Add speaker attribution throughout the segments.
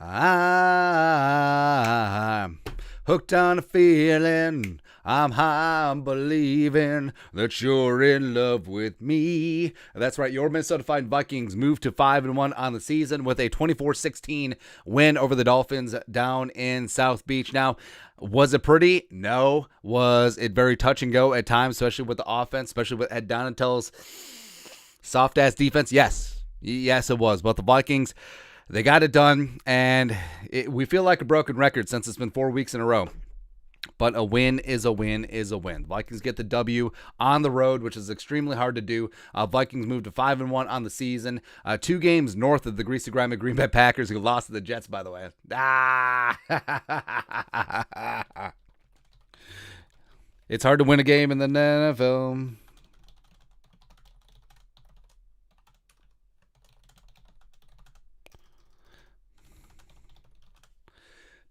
Speaker 1: I'm hooked on a feeling. I'm high on believing that you're in love with me. That's right. Your Minnesota Vikings moved to 5-1 on the season with a 24-16 win over the Dolphins down in South Beach. Now, was it pretty? No. Was it very touch and go at times, especially with the offense, especially with Ed Donatell's soft-ass defense? Yes. Yes, it was. But the Vikings, they got it done, and we feel like a broken record since it's been 4 weeks in a row. But a win is a win is a win. Vikings get the W on the road, which is extremely hard to do. Vikings moved to 5-1 on the season. 2 games north of the greasy grimy Green Bay Packers, who lost to the Jets, by the way. It's hard to win a game in the NFL.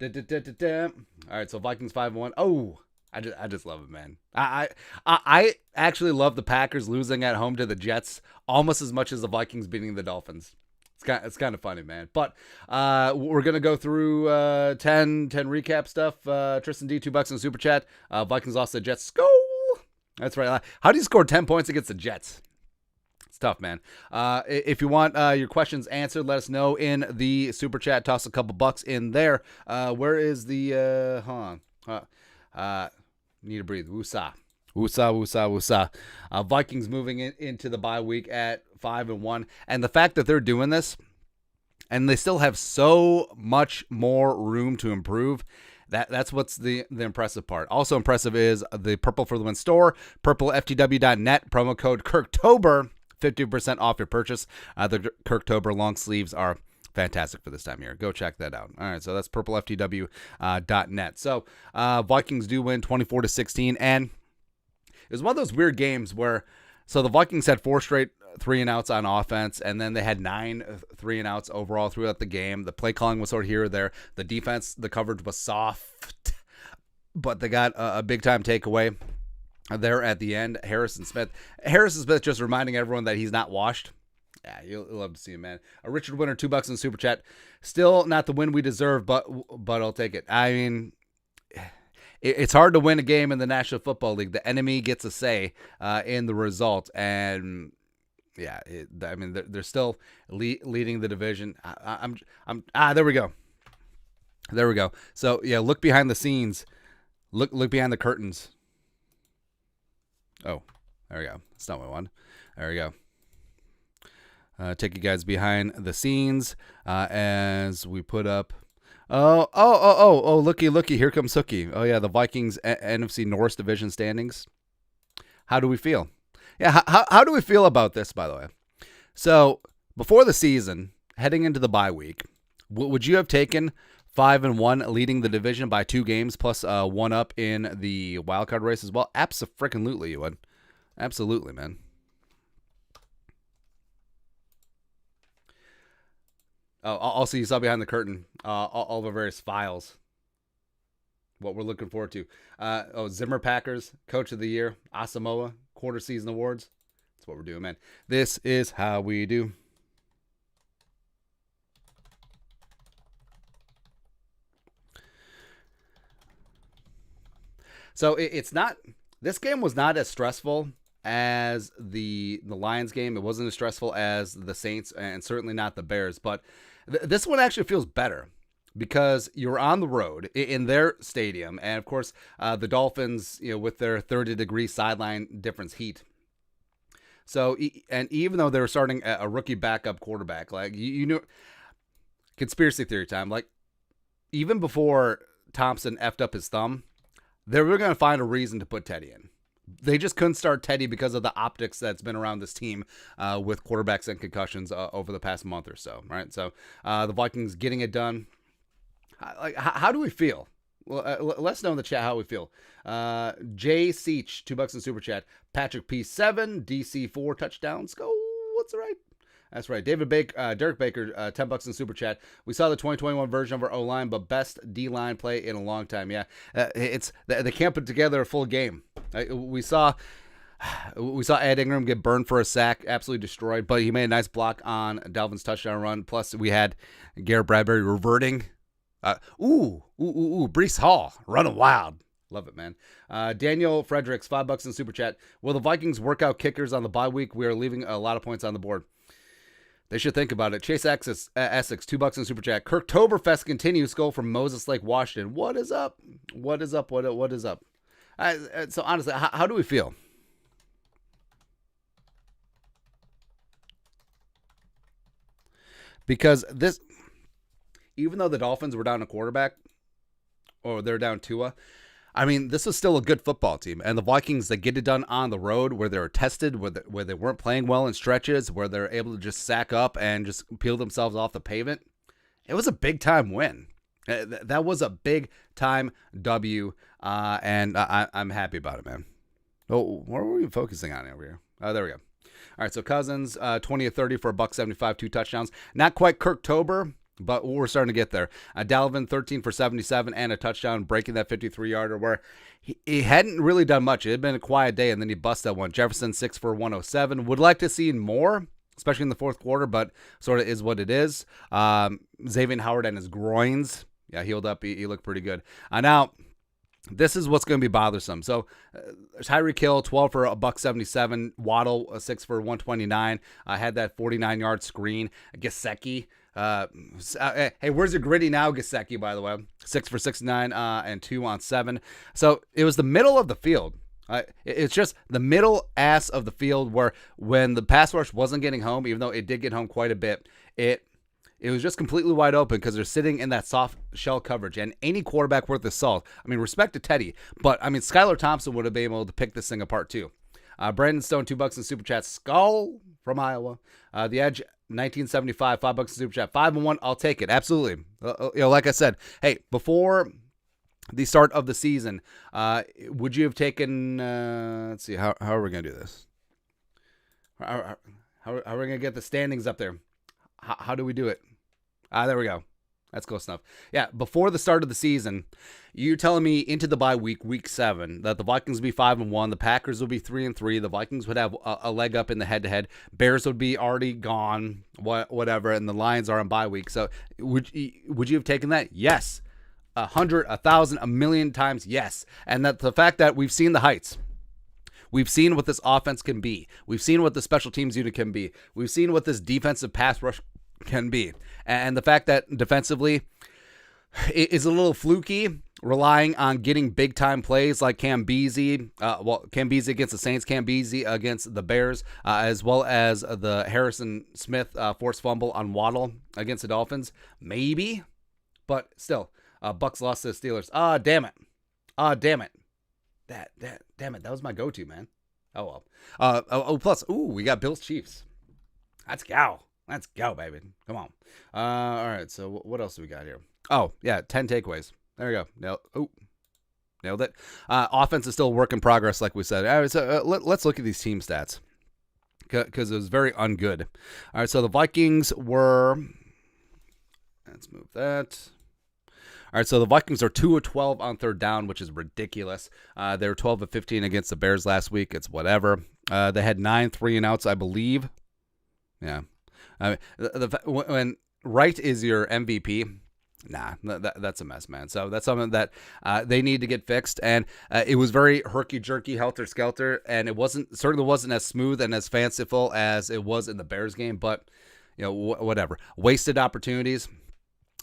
Speaker 1: All right, so Vikings 5-1. Oh, I just love it, man. I actually love the Packers losing at home to the Jets almost as much as the Vikings beating the Dolphins. It's kind of funny, man. But we're gonna go through 10 recap stuff. Tristan D, $2 in the super chat. Vikings lost to the Jets. Skull. That's right. How do you score 10 points against the Jets? Tough, man. If you want your questions answered, let us know in the super chat. Toss a couple bucks in there. Where is the need to breathe. Woosah. Vikings moving into the bye week at 5-1, and the fact that they're doing this, and they still have so much more room to improve. That's what's the impressive part. Also impressive is the Purple for the Win store, purpleftw.net, promo code Kirktober. 50% off your purchase. The Kirktober long sleeves are fantastic for this time of year. Go check that out. All right, so that's purpleftw.net. So Vikings do win 24-16, and it was one of those weird games where, so the Vikings had 4 straight 3-and-outs on offense, and then they had 9 3-and-outs overall throughout the game. The play calling was sort of here or there. The defense, the coverage was soft, but they got a big-time takeaway there at the end. Harrison Smith just reminding everyone that he's not washed. Yeah, you'll love to see him, man. A Richard Winter, $2 in the super chat. Still not the win we deserve, but I'll take it. I mean, it's hard to win a game in the National Football League. The enemy gets a say in the result, and yeah, they're still leading the division. There we go. So yeah, look behind the scenes. Look behind the curtains. Oh, there we go. That's not what I wanted. There we go. Take you guys behind the scenes as we put up. Oh, looky. Here comes Hookie. Oh, yeah, the Vikings NFC North Division standings. How do we feel? Yeah, how do we feel about this, by the way? So, before the season, heading into the bye week, would you have taken 5-1, leading the division by 2 games, plus 1 up in the wildcard race as well? Abso-freaking-lutely, you would. Absolutely, man. Oh, also, you saw behind the curtain all the various files. What we're looking forward to. Zimmer Packers, Coach of the Year, Asamoah, quarter season awards. That's what we're doing, man. This is how we do. So this game was not as stressful as the Lions game. It wasn't as stressful as the Saints, and certainly not the Bears. But this one actually feels better because you're on the road in their stadium. And of course, the Dolphins, with their 30-degree sideline difference heat. So, and even though they were starting a rookie backup quarterback, like you knew, conspiracy theory time, like even before Thompson effed up his thumb, they were going to find a reason to put Teddy in. They just couldn't start Teddy because of the optics that's been around this team with quarterbacks and concussions over the past month or so, right? So the Vikings getting it done. How do we feel? Well, let us know in the chat how we feel. Jay Seach, $2 in super chat. Patrick P. 7, DC 4 touchdowns. Go, what's right? That's right. Derek Baker, $10 in super chat. We saw the 2021 version of our O-line, but best D-line play in a long time. Yeah, they can't put together a full game. We saw We saw Ed Ingram get burned for a sack, absolutely destroyed, but he made a nice block on Dalvin's touchdown run. Plus, we had Garrett Bradbury reverting. Breece Hall running wild. Love it, man. Daniel Fredericks, $5 in Super Chat. Will the Vikings work out kickers on the bye week? We are leaving a lot of points on the board. They should think about it. Chase Essex, $2 in Super Chat. Kirktoberfest continues. Goal from Moses Lake, Washington. What is up? What is up? What is up? So honestly, how do we feel? Because this, even though the Dolphins were down a quarterback, or they're down Tua, I mean, this is still a good football team. And the Vikings, that get it done on the road, where they were tested, where they weren't playing well in stretches, where they're able to just sack up and just peel themselves off the pavement, it was a big-time win. That was a big-time W, and I'm happy about it, man. Oh, what are we focusing on over here? Oh, there we go. All right, so Cousins, 20 of 30 for $175, 2 touchdowns. Not quite Kirktober, but we're starting to get there. Dalvin, 13 for 77 and a touchdown, breaking that 53-yarder where he hadn't really done much. It had been a quiet day, and then he busted that one. Jefferson, 6 for 107. Would like to see more, especially in the fourth quarter, but sort of is what it is. Xavier Howard and his groins, healed up. He looked pretty good. Now, this is what's going to be bothersome. So, Tyreek Hill, 12 for $177. Waddle, 6 for 129. Had that 49-yard screen. Gesicki. Hey, where's your gritty now, Gesicki, by the way? 6 for 69 and 2 on 7. So, it was the middle of the field. It's just the middle ass of the field where when the pass rush wasn't getting home, even though it did get home quite a bit, it was just completely wide open because they're sitting in that soft shell coverage. And any quarterback worth his salt, I mean, respect to Teddy, but I mean, Skylar Thompson would have been able to pick this thing apart too. Brandon Stone, $2 in Super Chat. Skull from Iowa. The Edge, 1975, $5 in Super Chat. 5-1, I'll take it. Absolutely. Like I said, hey, before the start of the season, would you have taken, let's see, how are we going to do this? How are we going to get the standings up there? How do we do it? There we go. That's close enough. Yeah, before the start of the season, you're telling me into the bye week, week 7, that the Vikings would be 5-1, the Packers would be 3-3, the Vikings would have a leg up in the head-to-head, Bears would be already gone, whatever, and the Lions are on bye week. So would you have taken that? Yes. 100, 1,000, a million times, yes. And that the fact that we've seen the heights. We've seen what this offense can be. We've seen what the special teams unit can be. We've seen what this defensive pass rush can be. And the fact that defensively is a little fluky, relying on getting big-time plays like Cam Beasley. Cam Beasley against the Saints, Cam Beasley against the Bears, as well as the Harrison Smith forced fumble on Waddle against the Dolphins. Maybe, but still, Bucks lost to the Steelers. Damn it. Damn it. That was my go-to, man. Oh, well. Plus, we got Bills Chiefs. Let's go, baby. Come on. All right, so what else do we got here? Oh, yeah, 10 takeaways. There we go. Nailed it. Offense is still a work in progress, like we said. All right, so let's look at these team stats because it was very ungood. All right, so the Vikings were... Let's move that. All right, so the Vikings are 2 of 12 on third down, which is ridiculous. They were 12 of 15 against the Bears last week. It's whatever. They had 9 3-and-outs, I believe. Yeah. When Wright is your MVP, that's a mess, man. So that's something that they need to get fixed. And it was very herky-jerky, helter-skelter, and it certainly wasn't as smooth and as fanciful as it was in the Bears game. But whatever, wasted opportunities.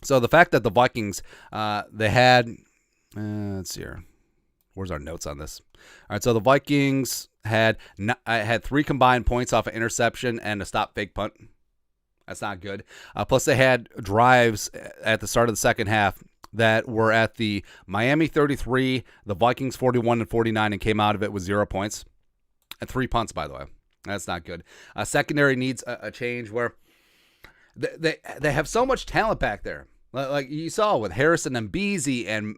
Speaker 1: So the fact that the Vikings, they had, let's see here. Where's our notes on this? All right, so the Vikings had 3 combined points off an interception and a stop fake punt. That's not good. Plus, they had drives at the start of the second half that were at the Miami 33, the Vikings 41 and 49, and came out of it with 0 points. And 3 punts, by the way. That's not good. Secondary needs a change where they have so much talent back there. Like you saw with Harrison and Beasley and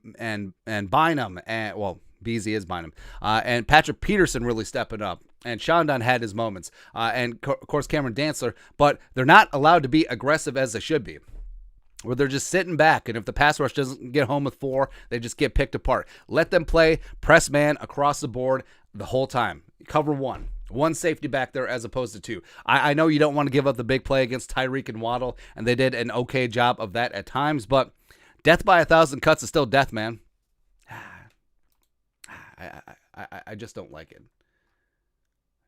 Speaker 1: Bynum, and Beasley is Bynum, and Patrick Peterson really stepping up, and Shondon had his moments, and of course Cameron Dantzler, but they're not allowed to be aggressive as they should be, where they're just sitting back, and if the pass rush doesn't get home with 4, they just get picked apart. Let them play press man across the board the whole time. Cover one safety back there as opposed to two. I know you don't want to give up the big play against Tyreek and Waddle, and they did an okay job of that at times, but death by 1,000 cuts is still death, man. I just don't like it.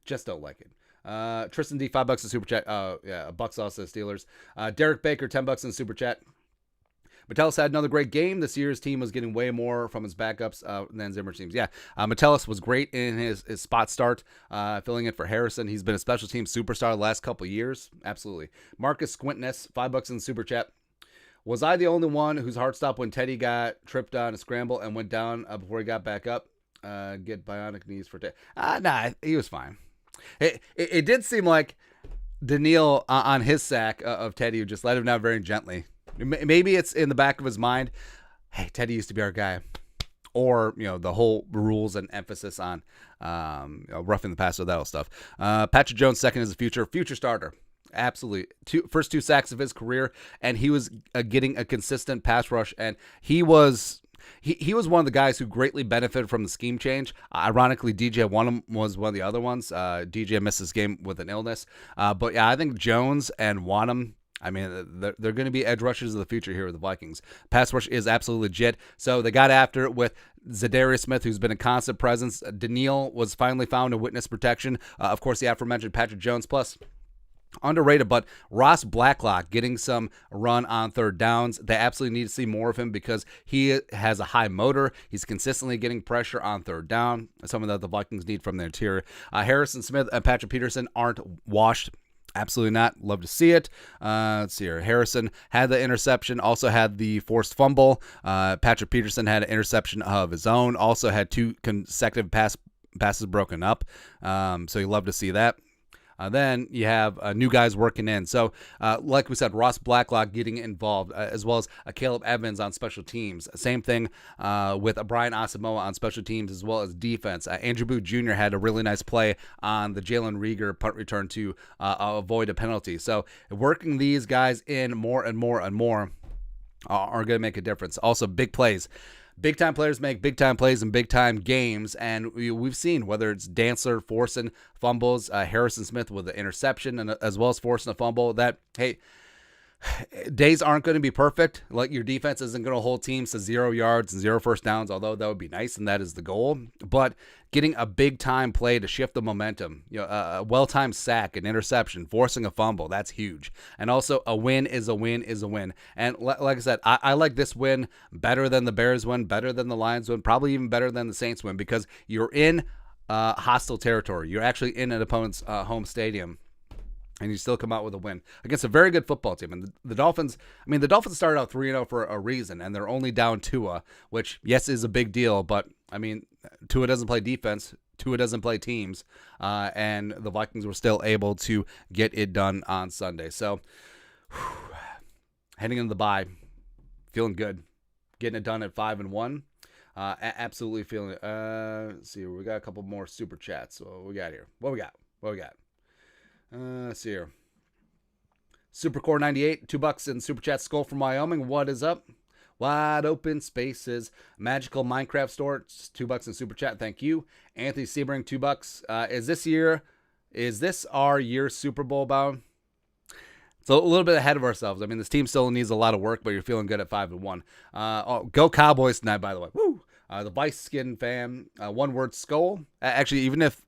Speaker 1: Just don't like it. Tristan D, $5 in super chat. Yeah, Bucks also Steelers. Derek Baker, $10 in super chat. Metellus had another great game. This year's team was getting way more from his backups than Zimmer's teams. Yeah, Metellus was great in his spot start, filling in for Harrison. He's been a special team superstar the last couple of years. Absolutely. Marcus Squintness, $5 in the super chat. Was I the only one whose heart stopped when Teddy got tripped on a scramble and went down before he got back up? Get bionic knees for Teddy. Nah, he was fine. It did seem like Daniil on his sack of Teddy who just let him down very gently. Maybe it's in the back of his mind, hey, Teddy used to be our guy. Or, the whole rules and emphasis on roughing the passer, that whole stuff. Patrick Jones, second is a future starter. Absolutely. First 2 sacks of his career, and he was getting a consistent pass rush, and he was one of the guys who greatly benefited from the scheme change. Ironically, DJ Wonnum was one of the other ones. DJ missed this game with an illness. But yeah, I think Jones and Wonnum, I mean, they're going to be edge rushers of the future here with the Vikings. Pass rush is absolutely legit. So they got after it with Zadarius Smith, who's been a constant presence. Daniil was finally found in witness protection. Of course, the aforementioned Patrick Jones, plus underrated, but Ross Blacklock getting some run on third downs. They absolutely need to see more of him because he has a high motor. He's consistently getting pressure on third down, something that the Vikings need from the interior. Harrison Smith and Patrick Peterson aren't washed. Absolutely not. Love to see it. Let's see here. Harrison had the interception, also had the forced fumble. Patrick Peterson had an interception of his own, also had 2 consecutive passes broken up. So you love to see that. Then you have new guys working in. So, like we said, Ross Blacklock getting involved, as well as Caleb Evans on special teams. Same thing with Brian Asamoah on special teams, as well as defense. Andrew Booth Jr. had a really nice play on the Jalen Reagor punt return to avoid a penalty. So, working these guys in more and more and more are going to make a difference. Also, big plays. Big-time players make big-time plays in big-time games, and we've seen whether it's Dantzler forcing fumbles, Harrison Smith with the interception, and as well as forcing a fumble, that, hey, days aren't going to be perfect. Like, your defense isn't going to hold teams to 0 yards and 0 first downs, although that would be nice, and that is the goal. But getting a big-time play to shift the momentum, a well-timed sack, an interception, forcing a fumble, that's huge. And also, a win is a win is a win. And like I said, I like this win better than the Bears win, better than the Lions win, probably even better than the Saints win, because you're in hostile territory. You're actually in an opponent's home stadium, and you still come out with a win against a very good football team. And the Dolphins, the Dolphins started out 3-0 for a reason, and they're only down Tua, which, yes, is a big deal. But, Tua doesn't play defense. Tua doesn't play teams. And the Vikings were still able to get it done on Sunday. So, heading into the bye, feeling good. Getting it done at 5-1. Absolutely feeling it. Let's see, we got a couple more super chats. What we got here? What we got? Let's see here. Supercore 98, $2 in super chat. Skull from Wyoming. What is up? Wide open spaces. Magical Minecraft store. It's $2 in super chat. Thank you. Anthony Sebring, $2. Is this our year Super Bowl bound? It's a little bit ahead of ourselves. This team still needs a lot of work, but you're feeling good at 5-1. Go Cowboys tonight, by the way. Woo! The Vice Skin fan. One word, skull. Actually, even if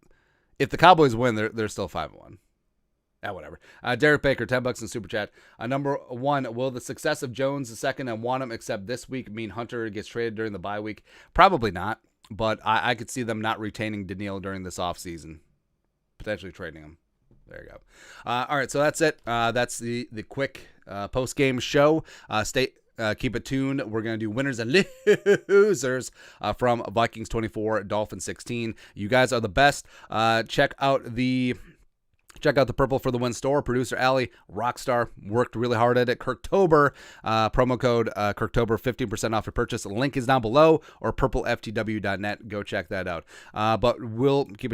Speaker 1: the Cowboys win, they're still 5-1. Whatever. Derek Baker, $10 in super chat. Number 1, will the success of Jones II and Wonnum except this week mean Hunter gets traded during the bye week? Probably not, but I could see them not retaining Daniil during this offseason. Potentially trading him. There you go. All right, so that's it. That's the quick post-game show. Keep it tuned. We're going to do winners and losers from Vikings 24, Dolphins 16. You guys are the best. Check out the Purple for the Win store. Producer Allie, rockstar, worked really hard at it. Kirktober, promo code Kirktober, 15% off your purchase. The link is down below, or purpleftw.net. Go check that out. But we'll keep it